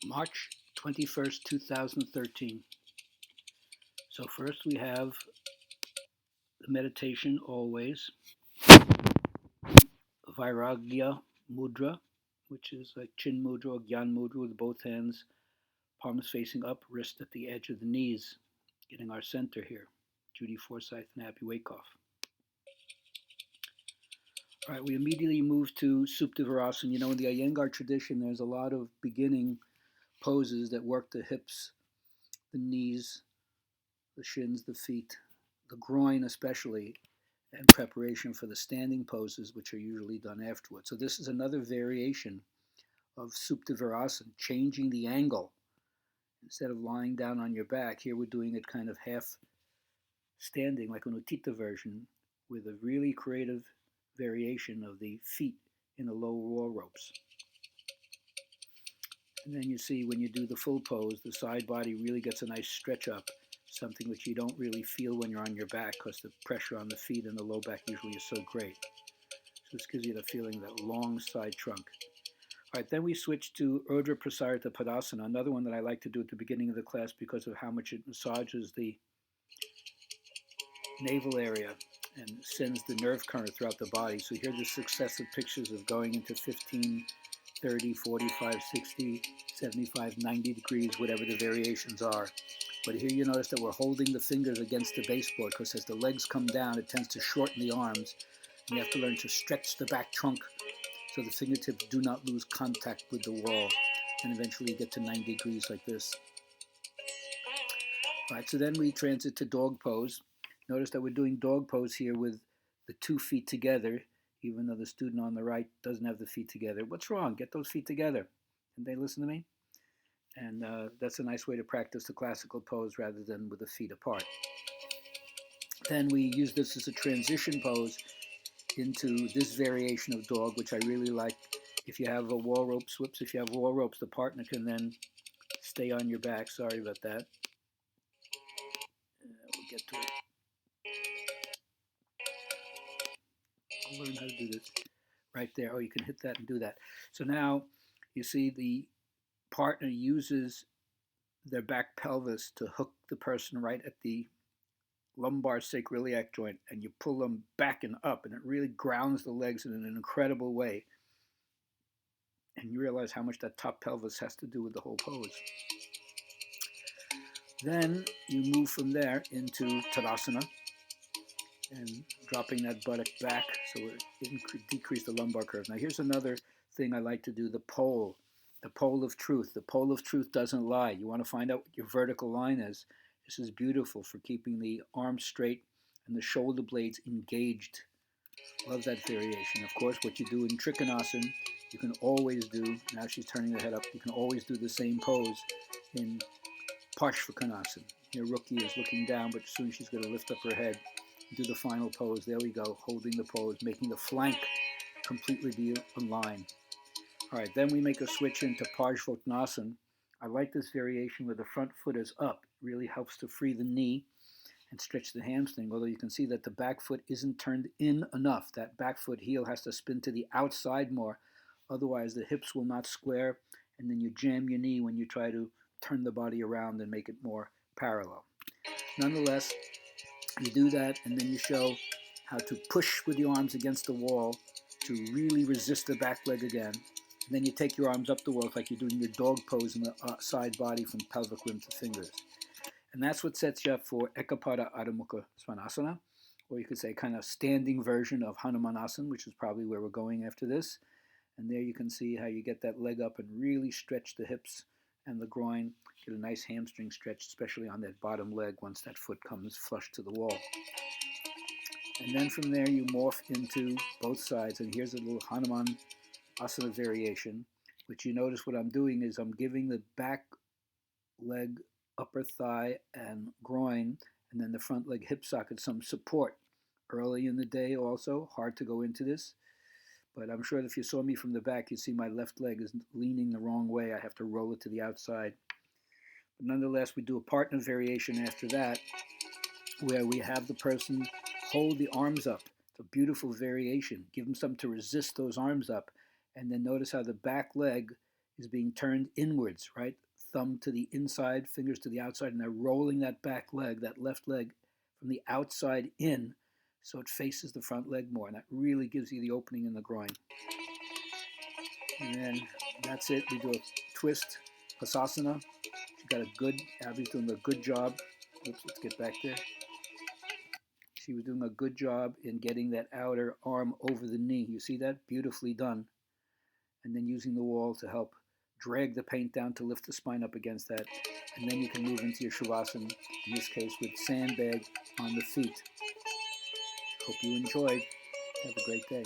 March 21st, 2013. So first we have the meditation always, Vairagya Mudra, which is like Chin Mudra or Gyan Mudra with both hands, palms facing up, wrist at the edge of the knees, getting our center here. Judy Forsyth and Abby Wakeoff. All right, we immediately move to Supta Virasana. You know, in the Iyengar tradition, there's a lot of beginning poses that work the hips, the knees, the shins, the feet, the groin especially, and preparation for the standing poses, which are usually done afterwards. So this is another variation of Supta Virasana, changing the angle. Instead of lying down on your back, here we're doing it kind of half standing, like an Uttita version, with a really creative variation of the feet in the low wall ropes. And then you see when you do the full pose, the side body really gets a nice stretch up, something which you don't really feel when you're on your back because the pressure on the feet and the low back usually is so great. So this gives you the feeling of that long side trunk. All right, then we switch to Urdhra Prasarita Padasana, another one that I like to do at the beginning of the class because of how much it massages the navel area and sends the nerve current throughout the body. So here are the successive pictures of going into 15, 30, 45, 60, 75, 90 degrees, whatever the variations are. But here you notice that we're holding the fingers against the baseboard because as the legs come down, it tends to shorten the arms. And you have to learn to stretch the back trunk so the fingertips do not lose contact with the wall and eventually get to 90 degrees like this. All right, so then we transit to dog pose. Notice that we're doing dog pose here with the 2 feet together, even though the student on the right doesn't have the feet together. What's wrong? Get those feet together. Can they listen to me? And that's a nice way to practice the classical pose rather than with the feet apart. Then we use this as a transition pose into this variation of dog, which I really like. If you have a wall rope, if you have wall ropes, the partner can then stay on your back. Sorry about that. We'll get to it. I'll learn how to do this right there. Oh, you can hit that and do that. So now you see the partner uses their back pelvis to hook the person right at the lumbar sacroiliac joint, and you pull them back and up, and it really grounds the legs in an incredible way. And you realize how much that top pelvis has to do with the whole pose. Then you move from there into Tadasana and dropping that buttock back so it decrease the lumbar curve. Now here's another thing I like to do, the pole of truth. The pole of truth doesn't lie. You want to find out what your vertical line is. This is beautiful for keeping the arms straight and the shoulder blades engaged. Love that variation. Of course, what you do in Trikonasana, you can always do, now she's turning her head up, you can always do the same pose in Parshvakonasana. Here Rookie is looking down, but soon she's going to lift up her head. Do the final pose. There we go, holding the pose, making the flank completely be in line. All right, then we make a switch into Parshvottanasana. I like this variation where the front foot is up. It really helps to free the knee and stretch the hamstring, although you can see that the back foot isn't turned in enough. That back foot heel has to spin to the outside more. Otherwise, the hips will not square, and then you jam your knee when you try to turn the body around and make it more parallel. Nonetheless, you do that, and then you show how to push with your arms against the wall to really resist the back leg again. And then you take your arms up the wall like you're doing your dog pose in the side body from pelvic rim to fingers. And that's what sets you up for Ekapada Adho Mukha Svanasana, or you could say kind of standing version of Hanumanasana, which is probably where we're going after this. And there you can see how you get that leg up and really stretch the hips and the groin, get a nice hamstring stretch, especially on that bottom leg once that foot comes flush to the wall. And then from there you morph into both sides, and here's a little Hanumanasana variation, which you notice what I'm doing is I'm giving the back leg, upper thigh, and groin, and then the front leg hip socket some support. Early in the day also, hard to go into this, but I'm sure that if you saw me from the back, you'd see my left leg is leaning the wrong way. I have to roll it to the outside. But nonetheless, we do a partner variation after that, where we have the person hold the arms up. It's a beautiful variation. Give them something to resist those arms up. And then notice how the back leg is being turned inwards, right? Thumb to the inside, fingers to the outside, and they're rolling that back leg, that left leg, from the outside in so it faces the front leg more. And that really gives you the opening in the groin. And then that's it. We do a twist, Pasasana. She got a good, Abby's doing a good job. Oops, let's get back there. She was doing a good job in getting that outer arm over the knee. You see that? Beautifully done. And then using the wall to help drag the paint down to lift the spine up against that. And then you can move into your Shavasana, in this case with sandbag on the feet. Hope you enjoyed. Have a great day.